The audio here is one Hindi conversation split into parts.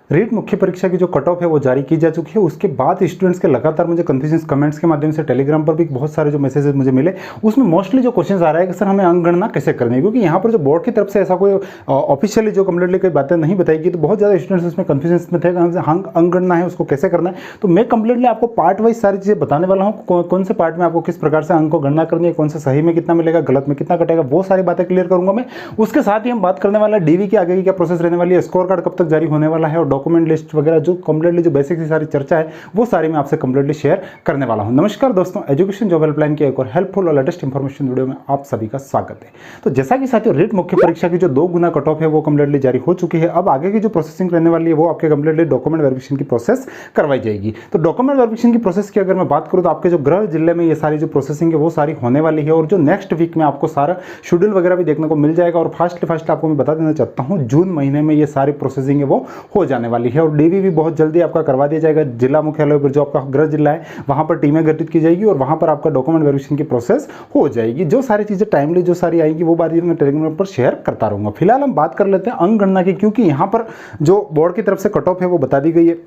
रीट मुख्य परीक्षा की जो कट ऑफ है वो जारी की जा चुकी है। उसके बाद स्टूडेंट्स के लगातार मुझे कन्फ्यूजन कमेंट्स के माध्यम से टेलीग्राम पर भी बहुत सारे जो मैसेजेस मुझे मिले, उसमें मोस्टली जो क्वेश्चन आ रहा है कि सर हमें अंक गणना कैसे करनी है, क्योंकि यहाँ पर जो बोर्ड की तरफ से ऐसा कोई ऑफिशियली जो कम्प्लीटली कोई बातें नहीं बताई गई, तो बहुत ज़्यादा स्टूडेंट्स उसमें कन्फ्यूजन में थे अंक गणना है उसको कैसे करना है। तो मैं कम्प्लीटली आपको पार्ट वाइज सारी चीज़ें बताने वाला हूँ, कौन से पार्ट में आपको किस प्रकार से अंक को गणना करनी है, कौन से सही में कितना मिलेगा, गलत में कितना कटेगा, वो सारी बातें क्लियर करूंगा मैं। उसके साथ ही हम बात करने वाला डीवी के आगे की क्या प्रोसेस रहने वाली है, स्कोर कार्ड कब तक जारी होने वाला है, और डॉक्यूमेंट लिस्ट वगैरह जो कंप्लीटली जो बेसिक सारी चर्चा है वो सारी मैं आपसे कंप्लीटली शेयर करने वाला हूं। नमस्कार दोस्तों, एजुकेशन जॉब हेल्पलाइन की एक और हेल्पफुल और लेटेस्ट इंफॉर्मेशन वीडियो में आप सभी का स्वागत है। तो जैसा कि साथियों रीट मुख्य परीक्षा की जो 2 गुना कट ऑफ है वो कंप्लीटली जारी हो चुकी है। अब आगे की जो प्रोसेसिंग रहने वाली है वो आपके कंप्लीटली डॉक्यूमेंट वेरिफिकेशन की प्रोसेस करवाई जाएगी। तो डॉक्यूमेंट वेरिफिकेशन की प्रोसेस की अगर मैं बात करूं तो आपके जो गृह जिले में ये सारी जो प्रोसेसिंग है वो सारी होने वाली है, और जो नेक्स्ट वीक में आपको सारा शेड्यूल वगैरह भी देखने को मिल जाएगा। और फास्ट आपको मैं बता देना चाहता हूं, जून महीने में ये सारी प्रोसेसिंग है वो हो जाने वाली है, और डीवी भी बहुत जल्दी आपका करवा दिया जाएगा। जिला मुख्यालय पर जो आपका गृह जिला है वहां पर टीमें गठित की जाएगी और वहां पर आपका डॉक्यूमेंट वेरिफिकेशन की प्रोसेस हो जाएगी। जो सारी चीजें टाइमली जो सारी आएंगी वो बात मैं टेलीग्राम पर शेयर करता रहूंगा। फिलहाल हम बात कर लेते हैं अंक गणना की, क्योंकि यहां पर जो बोर्ड की तरफ से कट ऑफ है वो बता दी गई है।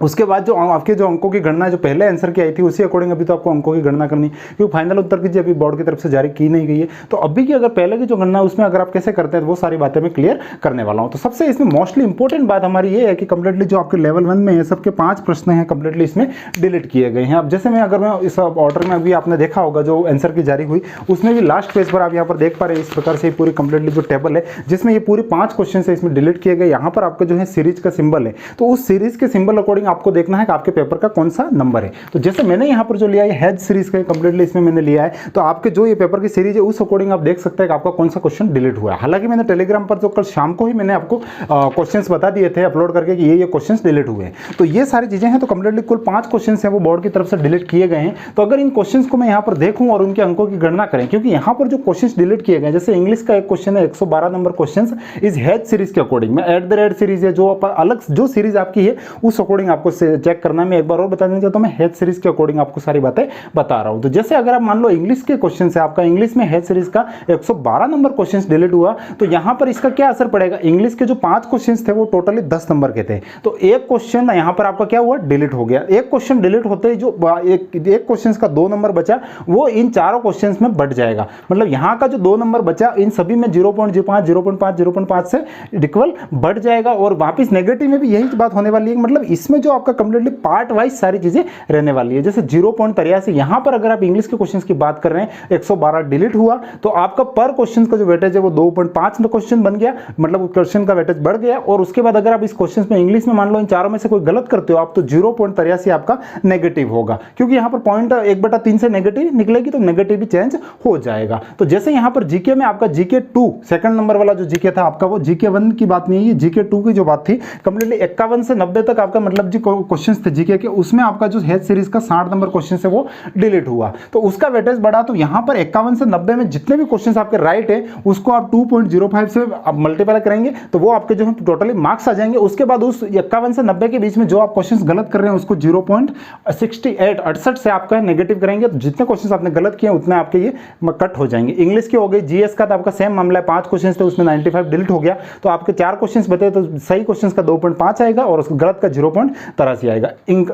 उसके बाद जो आपके जो अंकों की गणना जो पहले आंसर की आई थी उसी अकॉर्डिंग अभी तो आपको अंकों की गणना करनी, क्योंकि फाइनल उत्तर की अभी बोर्ड की तरफ से जारी की नहीं गई है। तो अभी की अगर पहले की जो गणना है उसमें अगर आप कैसे करते हैं वो सारी बातें मैं क्लियर करने वाला हूं। तो सबसे इसमें मोस्टली इंपॉर्टेंट बात हमारी ये है कि कंप्लीटली जो आपके लेवल 1 में है सबके 5 प्रश्न हैं कंप्लीटली इसमें डिलीट किए गए हैं। अब जैसे मैं अगर मैं इस ऑर्डर में अभी आपने देखा होगा जो आंसर की जारी हुई उसमें भी लास्ट पेज पर आप यहाँ पर देख पा रहे हैं इस प्रकार से पूरी कंप्लीटली जो टेबल है जिसमें ये पूरी 5 क्वेश्चन है इसमें डिलीट किए गए। यहाँ पर आपका जो है सीरीज का सिंबल है, तो उस सीरीज के सिंबल अकॉर्डिंग आपको देखना है आपके पेपर का कौन सा नंबर है। तो जैसे मैंने यहां पर जो लिया है हेज सीरीज का कंप्लीटली इसमें मैंने लिया है, तो आपके जो ये पेपर की सीरीज है उस अकॉर्डिंग आप देख सकते हैं कि आपका कौन सा क्वेश्चन डिलीट हुआ है। हालांकि मैंने टेलीग्राम पर जो कल शाम को ही मैंने आपको क्वेश्चंस बता दिए थे अपलोड करके कि ये क्वेश्चंस डिलीट हुए हैं। तो ये सारी चीजें हैं, तो कंप्लीटली कुल 5 क्वेश्चंस हैं वो बोर्ड की तरफ से डिलीट किए गए हैं। तो अगर इन क्वेश्चंस को मैं यहां पर देखूं और उनके अंकों की गणना करें, क्योंकि यहां पर जो क्वेश्चंस डिलीट किए गए जैसे इंग्लिश का एक क्वेश्चन है 112 नंबर क्वेश्चन इस हेज सीरीज के अकॉर्डिंग में @ सीरीज है जो अलग जो सीरीज आपकी है उस अकॉर्डिंग आपको चेक करना। मैं एक बार और बता देना चाहता हूं, मैं हेज सीरीज के अकॉर्डिंग आपको सारी बातें बता रहा हूं। तो जैसे अगर आप मान लो इंग्लिश के क्वेश्चन से आपका इंग्लिश में हेज सीरीज का 112 नंबर क्वेश्चन डिलीट हुआ, तो यहां पर इसका क्या असर पड़ेगा। इंग्लिश के जो 5 क्वेश्चन थे वो टोटली 10 नंबर के थे, तो एक क्वेश्चन यहां पर आपका क्या हुआ डिलीट हो गया। एक क्वेश्चन डिलीट होते ही जो एक क्वेश्चन का 2 नंबर बचा वो इन चारों क्वेश्चन में बढ़ जाएगा। मतलब यहां का जो 2 नंबर बचा इन सभी में 0.05 0.5 0.5 से इक्वल बढ़ जाएगा, और वापस नेगेटिव में भी यही बात होने वाली है। मतलब इसमें जो आपका कंप्लीटली पार्ट वाइज सारी चीजें रहने वाली है। जैसे 0.83 यहां पर अगर आप इंग्लिश के क्वेश्चंस की बात कर रहे हैं 112 डिलीट हुआ, तो आपका पर क्वेश्चन का जो वेटेज है वो 2.5 में क्वेश्चन बन गया, मतलब क्वेश्चन का वेटेज बढ़ गया। और उसके बाद अगर आप इस क्वेश्चन में इंग्लिश में मान लो इन चारों में से कोई गलत करते हो आप, तो 0.83 आपका नेगेटिव होगा, क्योंकि यहां पर पॉइंट 1/3 से नेगेटिव निकलेगी, तो नेगेटिव भी चेंज हो जाएगा। तो जैसे यहां पर जीके में आपका जीके 2 सेकंड नंबर वाला जो जीके था आपका, वो जीके 1 की बात नहीं है, जीके 2 की जो बात थी कंप्लीटली 51 से 90 तक आपका मतलब जो क्वेश्चन थे जीके के, उसमें आपका जो हेज सीरीज का 60 नंबर क्वेश्चन है वो डिलीट हुआ, तो उसका वेटेज बढ़ा। तो यहां पर 51 से 90 में जितने भी क्वेश्चंस आपके राइट है उसको आप 2.05 से आप मल्टीप्लाई करेंगे तो वो आपके जो है टोटली मार्क्स आ जाएंगे। उसके बाद उस 51 से 90 के बीच में जो आप क्वेश्चंस गलत कर रहे हैं उसको 0.68 से आपका नेगेटिव करेंगे, तो जितने क्वेश्चंस आपने गलत किए उतने आपके ये कट हो जाएंगे। इंग्लिश के हो गए, जीएस का तो आपका सेम मामला है, 5 क्वेश्चंस थे उसमें 95 डिलीट हो गया, तो आपके 4 क्वेश्चंस बचे, तो सही क्वेश्चंस का 2.5 आएगा और गलत का 0.83 आएगा।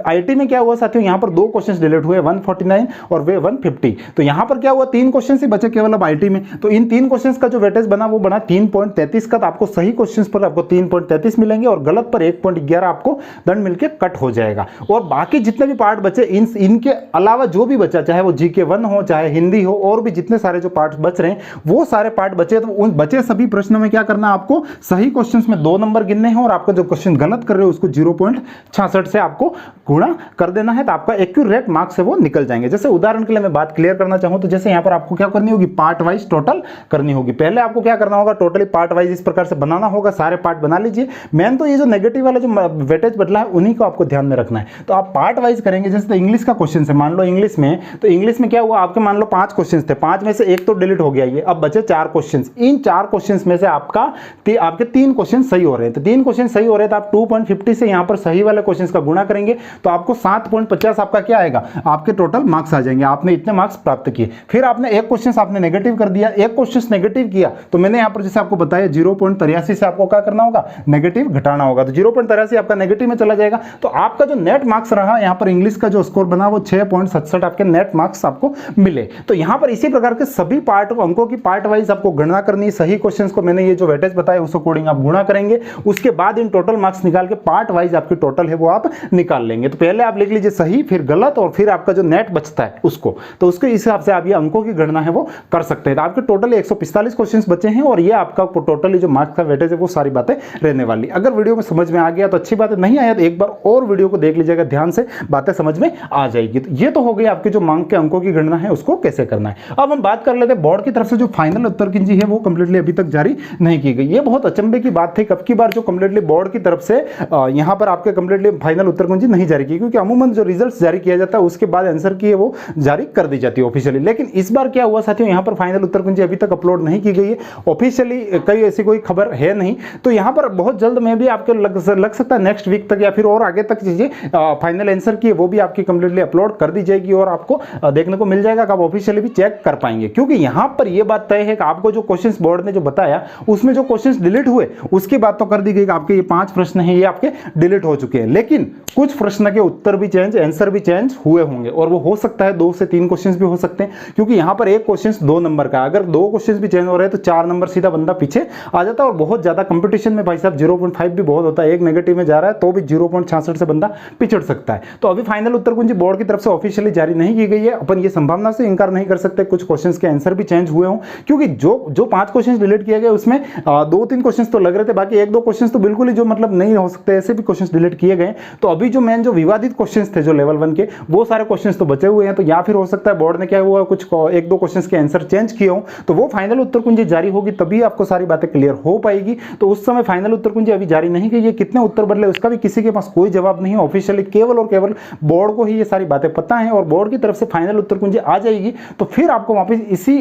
आईटी में क्या हुआ साथियों, यहां पर 2 क्वेश्चंस डिलीट हुए 149 और वे 150, तो यहां पर क्या हुआ 3 क्वेश्चन ही बचे केवल अब आईटी में, तो इन 3 क्वेश्चंस का जो वेटेज बना वो बना 3.33 का, तो आपको सही क्वेश्चंस पर आपको 3.33 मिलेंगे और गलत पर 1.11 आपको दंड मिलके कट हो जाएगा। और बाकी जितने भी पार्ट बचे इनके अलावा जो भी बचा, चाहे वो जीके 1 हो चाहे हिंदी हो, और भी जितने सारे जो पार्ट बच रहे हैं वो सारे पार्ट बचे, तो उन बचे सभी प्रश्नों में क्या करना है आपको सही क्वेश्चंस में 2 नंबर गिनने हैं, और आपका जो क्वेश्चन गलत कर रहे हो उसको 0.66 से आपको गुणा कर देना है, तो आपका एक्यूरेट मार्क्स है वो निकल जाएंगे। जैसे उदाहरण के लिए मैं बात क्लियर करना चाहूं तो जैसे यहां पर आपको क्या करनी होगी, पार्ट वाइज टोटल करनी होगी। पहले आपको क्या करना होगा, टोटली पार्ट वाइज इस प्रकार से बनाना होगा, सारे पार्ट बना लीजिए। मेन तो ये जो नेगेटिव वाला जो वेटेज बदला है उन्हीं को आपको ध्यान में रखना है, तो आप पार्ट वाइज करेंगे। जैसे इंग्लिश का क्वेश्चन है, मान लो इंग्लिश में, तो इंग्लिश में क्या हुआ आपके मान लो 5 क्वेश्चन थे, 5 में से 1 तो डिलीट हो गया, ये अब बचे 4 क्वेश्चन। इन 4 क्वेश्चन में से आपके 3 क्वेश्चन सही हो रहे हैं, तो 3 क्वेश्चन सही हो रहे हैं, तो आप 2.50 से यहां पर सही वाले क्वेश्चन का गुणा करेंगे तो आपको 7.50 आपका क्या आएगा, आपके टोटल मार्क्स आ जाएंगे, आपने इतने मार्क्स प्राप्त किए। फिर आपने एक क्वेश्चन आपने नेगेटिव कर दिया, एक क्वेश्चन नेगेटिव किया तो मैंने यहां पर जैसे आपको बताया 0.83 से आपको क्या करना होगा, नेगेटिव घटाना होगा, तो 0.83 आपका नेगेटिव में चला जाएगा। तो आपका जो नेट मार्क्स रहा यहां पर इंग्लिश का जो स्कोर बना वो 6.67 आपके नेट मार्क्स आपको मिले। तो यहां पर इसी प्रकार के सभी पार्ट अंकों की पार्ट वाइज आपको गणना करनी है। सही क्वेश्चंस को मैंने ये जो वेटेज बताया उस अकॉर्डिंग आप गुणा करेंगे, उसके बाद इन टोटल मार्क्स निकाल के पार्ट वाइज आपकी टोटल है वो आप निकाल लेंगे। तो पहले आप लिख लीजिए सही, फिर गलत, और फिर आपका जो नेट बचता है उसको, तो उसके हिसाब से आप ये अंकों की गणना है वो कर सकते हैं। तो आपके टोटल 145 क्वेश्चंस बचे हैं और ये आपका टोटली जो मार्क्स का वेटेज है वो सारी बातें रहने वाली। अगर वीडियो में समझ में आ गया तो अच्छी बात है, नहीं आया तो एक बार और वीडियो को देख लीजिएगा ध्यान से, बातें समझ में आ जाएगी। तो ये तो हो गई आपके जो मांग के अंकों की गणना है उसको कैसे करना है। अब हम बात कर लेते हैं बोर्ड की तरफ से जो फाइनल उत्तर कुंजी है वो कंप्लीटली अभी तक जारी नहीं की गई। ये बहुत अचंभे की बात थी, कब की बार जो कंप्लीटली बोर्ड की तरफ से यहां पर आपके कंप्लीटली फाइनल उत्तर कुंजी नहीं जारी की, क्योंकि अमूमन जो रिजल्ट्स जारी किया जाता है उसके बाद आंसर की है वो जारी कर दी जाती है ऑफिशियली। लेकिन इस बार क्या हुआ साथियों, यहां पर फाइनल उत्तर कुंजी अभी तक अपलोड नहीं की गई है ऑफिशियली, कई ऐसी कोई खबर है नहीं। तो यहां पर बहुत जल्द में भी आपको लग सकता है नेक्स्ट वीक तक या फिर और आगे तक चीजें फाइनल आंसर की वो भी आपकी कंप्लीटली अपलोड कर दी जाएगी और आपको देखने को मिल जाएगा कि आप ऑफिशियली भी चेक कर पाएंगे। क्योंकि यहां पर यह बात तय है कि आपको जो क्वेश्चंस बोर्ड ने जो बताया उसमें जो क्वेश्चंस डिलीट हुए उसकी बात तो कर दी गई कि आपके ये 5 प्रश्न हैं ये आपके डिलीट हो चुके हैं, लेकिन कुछ प्रश्न के उत्तर भी चेंज, आंसर भी चेंज हुए होंगे और वो हो सकता है 2 से 3 क्वेश्चंस भी हो सकते हैं। क्योंकि यहां पर एक क्वेश्चन 2 नंबर का, अगर 2 क्वेश्चंस भी चेंज हो रहे हैं तो 4 नंबर सीधा बंदा पीछे आ जाता है और बहुत ज्यादा कंपटीशन में भाई साहब 0.5 भी बहुत होता है। एक नेगेटिव में जा रहा है तो भी 0.66 से बंदा पिछड़ सकता है। तो अभी फाइनल उत्तर कुंजी बोर्ड की तरफ से ऑफिशियली जारी नहीं की गई है। अपन ये संभावना से इंकार नहीं कर सकते कुछ क्वेश्चंस के आंसर भी चेंज हुए हों, क्योंकि जो 5 क्वेश्चंस डिलीट किए गए उसमें 2-3 क्वेश्चंस तो लग रहे थे, बाकी 1-2 क्वेश्चंस तो बिल्कुल ही जो मतलब नहीं हो सकते, ऐसे भी क्वेश्चंस डिलीट किए गए। तो अभी जो मेन जो विवादित क्वेश्चंस थे जो लेवल 1 के वो सारे क्वेश्चंस तो बचे हुए हैं। तो या फिर हो सकता है बोर्ड ने क्या हुआ कुछ 1-2 क्वेश्चंस के आंसर चेंज किए हों, तो वो फाइनल उत्तर कुंजी जारी होगी तभी आपको सारी बातें क्लियर हो पाएगी। तो उस समय फाइनल उत्तर कुंजी अभी जारी नहीं की है, कितने उत्तर बदले उसका भी किसी के पास कोई जवाब नहीं है ऑफिशियली, केवल और केवल बोर्ड को ही ये सारी बातें पता है और बोर्ड की तरफ से फाइनल उत्तर कुंजी आ जाएगी तो फिर आपको वापस इसी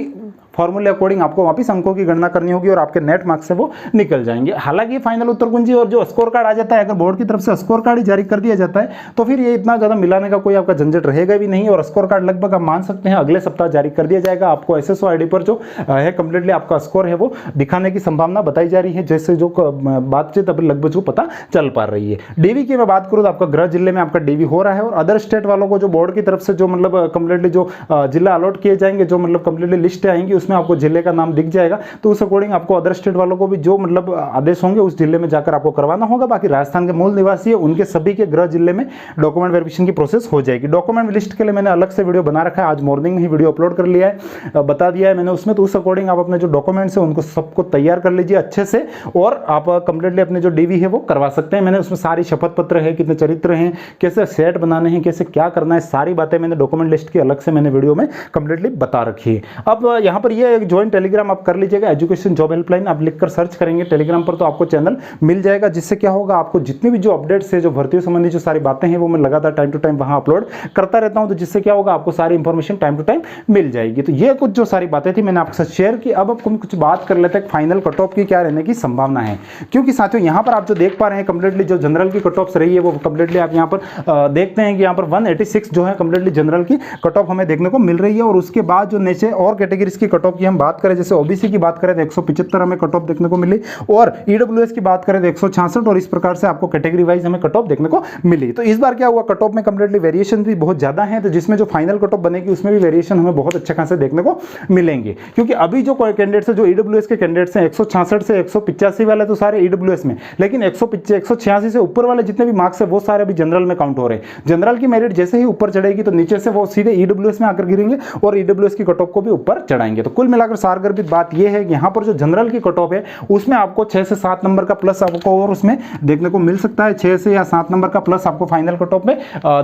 फॉर्मूले अकॉर्डिंग आपको वापस अंकों की गणना करनी होगी और आपके नेट मार्क्स से वो निकल जाएंगे। हालांकि फाइनल उत्तर कुंजी और जो स्कोर कार्ड आ जाता है, अगर बोर्ड की तरफ से स्कोर कार्ड ही जारी कर दिया जाता है तो फिर ये इतना ज्यादा मिलाने का कोई आपका झंझट रहेगा भी नहीं और स्कोर कार्ड लगभग आप मान सकते हैं अगले सप्ताह जारी कर दिया जाएगा। आपको SSO आईडी पर जो है कंप्लीटली आपका स्कोर है वो दिखाने की संभावना बताई जा रही है, जैसे जो बातचीत अभी लगभग जो पता चल पा रही है। डीवी की मैं बात करूँ तो आपका गृह जिले में आपका डीवी हो रहा है और अदर स्टेट वालों को जो बोर्ड की तरफ से जो मतलब कंप्लीटली जो जिला अलॉट किए जाएंगे, जो मतलब कंप्लीटली लिस्ट आएंगी उसमें आपको जिले का नाम दिख जाएगा। तो उस अकॉर्डिंग आपको अदर स्टेट वालों को भी जो मतलब आदेश होंगे उस जिले में जाकर आपको करवाना होगा। बाकी राजस्थान के मूल निवासी है उनके सभी के गृह जिले में डॉक्यूमेंट वेरिफिकेशन की प्रोसेस हो जाएगी। डॉक्यूमेंट लिस्ट के लिए मैंने अलग से वीडियो बना रखा है, आज मॉर्निंग में ही वीडियो अपलोड कर लिया है, बता दिया है मैंने उसमें। तो उस अकॉर्डिंग आप अपने जो डॉक्यूमेंट्स है उनको सबको तैयार कर लीजिए अच्छे से और आप कंप्लीटली अपने जो डीवी है वो करवा सकते हैं। मैंने उसमें सारी शपथ पत्र है, कितने चरित्र हैं, कैसे सेट बनाने हैं, कैसे क्या करना है, सारी बातें मैंने डॉक्यूमेंट लिस्ट की अलग से मैंने वीडियो में कंप्लीटली बता रखी है। अब यहाँ पर ये एक ज्वाइन टेलीग्राम आप कर लीजिएगा, एजुकेशन जॉब हेल्पलाइन आप लिखकर सर्च करेंगे टेलीग्राम पर तो आपको चैनल मिल जाएगा, जिससे क्या होगा आपको जितनी भी जो अपडेट्स है, जो भर्तियों संबंधी जो सारी बातें हैं वो मैं लगातार टाइम टू टाइम वहां अपलोड करता रहता हूं। तो जिससे क्या होगा आपको सारी इंफॉर्मेशन टाइम टू टाइम मिल जाएगी। तो ये कुछ जो सारी बातें थी मैंने आपके साथ शेयर की। अब आपको कुछ बात कर लेते हैं फाइनल कट ऑफ की क्या रहने की संभावना है, क्योंकि साथियों यहाँ पर आप जो देख पा रहे हैं कंप्लीटली जो जनरल की कट ऑफ रही है वो कंप्लीटली आप यहाँ पर देखते हैं कि यहाँ पर 186 जो है कंप्लीटली जनरल की कट ऑफ हमें देखने को मिल रही है। और उसके बाद जो नीचे और कैटेगरीज की कट ऑफ की हम बात करें, जैसे ओबीसी की बात करें तो 175 हमें कट ऑफ देखने को मिली और ईडब्ल्यूएस की बात करें तो 166 और इस प्रकार से आपको कैटेगरी वाइज हमें कट ऑफ देखने को मिली। तो इस बार क्या हुआ कट ऑफ में कंप्लीटली वेरिएशन भी बहुत ज्यादा है, तो जिसमें जो फाइनल कट ऑफ बनेगी उसमें भी वेरिएशन हमें बहुत अच्छे खासे देखने को मिलेंगे। क्योंकि अभी जो कैंडिडेट्स है जो ईडब्ल्यूएस के कैंडिडेट्स हैं 166 से 185 वाले तो सारे ईडब्ल्यूएस में, लेकिन 186 से ऊपर वाले जितने भी मार्क्स है वो सारे अभी जनरल में काउंट हो रहे हैं। जनरल की मेरिट जैसे ही ऊपर चढ़ेगी तो नीचे से वो सीधे ईडब्ल्यूएस में आकर गिरेंगे और ईडब्ल्यूएस की कट ऑफ को भी ऊपर चढ़ाएंगे। तो कुल मिलाकर सारगर्भित बात यह है कि यहाँ पर जो जनरल की कट ऑफ है उसमें आपको 6 से 7 नंबर का प्लस आपको और उसमें देखने को मिल सकता है, 6 से या 7 नंबर का प्लस आपको फाइनल कट ऑफ में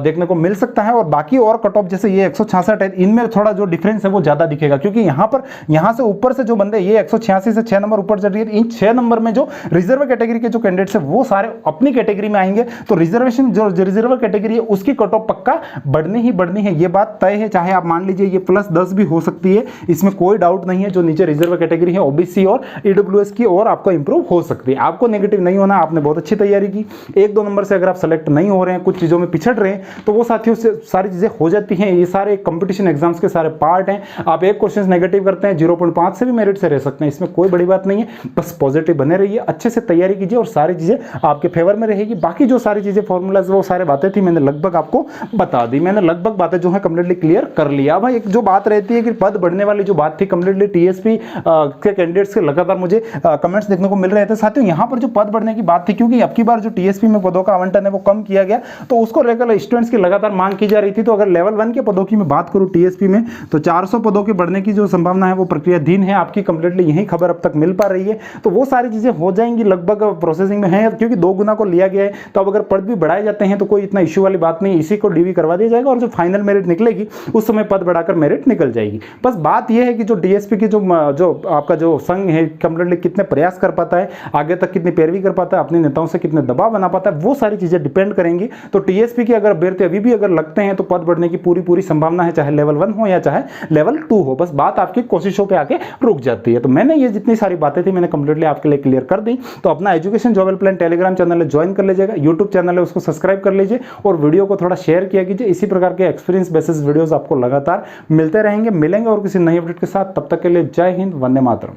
देखने को मिल सकता है। और बाकी और कट ऑफ जैसे ये 166 है इनमें थोड़ा जो डिफरेंस है वो ज्यादा दिखेगा, क्योंकि यहाँ से ऊपर से जो बंदे ये 186 से 6 नंबर ऊपर चढ़ रही है, इन 6 नंबर में जो रिजर्व कैटेगरी के जो कैंडिडेट्स है वो सारे अपनी कैटेगरी में आएंगे। तो रिजर्वेशन जो रिजर्व कैटेगरी है उसकी कट ऑफ पक्का बढ़नी ही बढ़नी है, ये बात तय है। चाहे आप मान लीजिए ये +10 भी हो सकती है, इसमें कोई कोई डाउट नहीं है, जो नीचे रिजर्व कैटेगरी है ओबीसी और ईडब्ल्यूएस की और आपको इंप्रूव हो सकती है। आपको नेगेटिव नहीं होना, आपने बहुत अच्छी तैयारी की। 1-2 नंबर से अगर आप सेलेक्ट नहीं हो रहे हैं, कुछ चीज़ों में पिछड़ रहे हैं, तो वो साथियों से सारी चीज़ें हो जाती हैं। ये सारे कंपटीशन एग्जाम्स के सारे पार्ट हैं। आप एक क्वेश्चन नेगेटिव करते हैं 0.5 से भी मेरिट से रह सकते हैं, इसमें कोई बड़ी बात नहीं है। बस पॉजिटिव बने रहिए, अच्छे से तैयारी कीजिए और सारी चीज़ें आपके फेवर में रहेगी। बाकी जो सारी चीज़ें फॉर्मूलाज वो सारे बातें थी मैंने लगभग आपको बता दी, मैंने लगभग बातें जो है कंप्लीटली क्लियर कर लिया। भाई एक जो बात रहती है कि पद बढ़ने वाली जो बात थी, कंप्लीटली टीएसपी के कैंडिडेट्स के लगातार मुझे कमेंट्स देखने को मिल रहे थे साथियों। यहाँ पर जो पद बढ़ने की बात थी, क्योंकि अब की बार जो टीएसपी में पदों का आवंटन है वो कम किया गया, तो उसको लेकर स्टूडेंट्स की लगातार मांग की जा रही थी। तो अगर लेवल 1 के पदों की मैं बात करूं टीएसपी में, तो 400 पदों के बढ़ने की जो संभावना है वो प्रक्रियाधीन है आपकी, कंप्लीटली यही खबर अब तक मिल पा रही है। तो वो सारी चीजें हो जाएंगी, लगभग प्रोसेसिंग में है, क्योंकि 2 गुना को लिया गया है। तो अब अगर पद भी बढ़ाए जाते हैं तो कोई इतना इश्यू वाली बात नहीं, इसी को डीवी करवा दिया जाएगा और जो फाइनल मेरिट निकलेगी उस समय पद बढ़ाकर मेरिट निकल जाएगी। बस बात यह है कि जो डीएसपी की जो आपका जो संघ है कंप्लीटली कितने प्रयास कर पाता है, आगे तक कितनी पैरवी कर पाता है, अपने नेताओं से कितने दबाव बना पाता है, वो सारी चीजें डिपेंड करेंगी। तो टीएसपी की अगर अभ्यर्थी अभी भी अगर लगते हैं तो पद बढ़ने की पूरी संभावना है, चाहे लेवल 1 हो या चाहे लेवल 2 हो। बस बात आपकी कोशिशों पे आके रुक जाती है। तो मैंने ये जितनी सारी बातें थी मैंने कंप्लीटली आपके लिए क्लियर कर दी। तो अपना education job helpline Telegram channel है ज्वाइन कर लीजिएगा, यूट्यूब चैनल है उसको सब्सक्राइब कर लीजिए और वीडियो को थोड़ा शेयर किया कीजिए। इसी प्रकार के एक्सपीरियंस बेसिस वीडियोस आपको लगातार मिलते रहेंगे, मिलेंगे और किसी नई अपडेट के साथ। तब तक के लिए जय हिंद, वंदे मातरम।